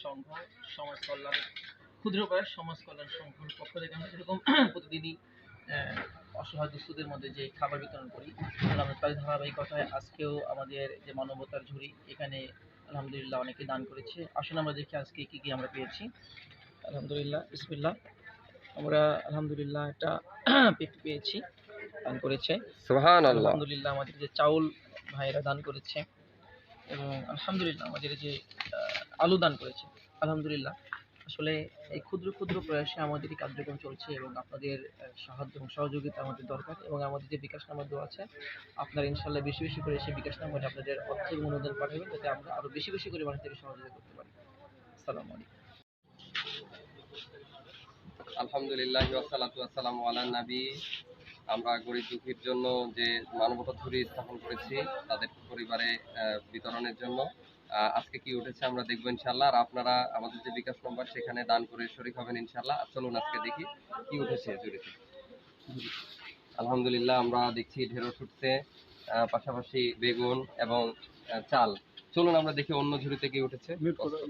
সংঘ সমাজ কল্যাণ ক্ষুদ্র প্রয়াস সমাজ কল্যাণ সংঘর পক্ষ থেকে আমরা যেরকম প্রতিদিনই অসহায় দুস্থদের মধ্যে যে খাবার বিতরণ করি, তার ধারাবাহিকতায় আজকেও আমাদের যে মানবতার ঝুড়ি এখানে আলহামদুলিল্লাহ অনেকে দান করেছে। আসলে আমরা দেখি আজকে কি কি আমরা পেয়েছি। আলহামদুলিল্লাহ, বিসমিল্লাহ। আমরা আলহামদুলিল্লাহ একটা পেঁপে পেয়েছি, দান করেছে। সুবহানাল্লাহ। আলহামদুলিল্লাহ আমাদের যে চাউল ভাইয়েরা দান করেছে, এবং আলহামদুলিল্লাহ আমাদের যে আলু দান করেছে। আলহামদুলিল্লাহ, আসলে এই ক্ষুদ্র ক্ষুদ্র প্রয়াসে আমাদের এই কার্যক্রম চলছে এবং আপনাদের সাহায্য এবং সহযোগিতা আমাদের দরকার। এবং আমাদের যে বিকাশ নাম্বার দেওয়া আছে, আপনারা ইনশাল্লাহ বেশি বেশি করে সেই বিকাশ নাম্বারে আপনাদের অর্থ এবং অনুদান পাঠাবেন, যাতে আমরা আরো বেশি বেশি করে মানুষদেরকে সহযোগিতা করতে পারি। আসসালামু আলাইকুম। আলহামদুলিল্লাহ ওয়াসসালাতু ওয়াসসালামু আলা নবী। আমরা গরিব দুঃখীর জন্য যে মানবতা ঝুড়ি স্থাপন করেছি তাদের পরিবারে বিতরণের জন্য আজকে কি উঠেছে আমরা দেখবো ইনশাল্লাহ। আর আপনারা আমাদের যে বিকাশ নম্বর সেখানে দান করে শরীক হবেন ইনশাল্লাহ। চলুন আজকে দেখি কি উঠেছে ঝুড়িতে। আলহামদুলিল্লাহ আমরা দেখছি ঢেঁড়স উঠছে, পাশাপাশি বেগুন এবং চাল। চলুন আমরা দেখি অন্য ঝুড়িতে কি উঠেছে।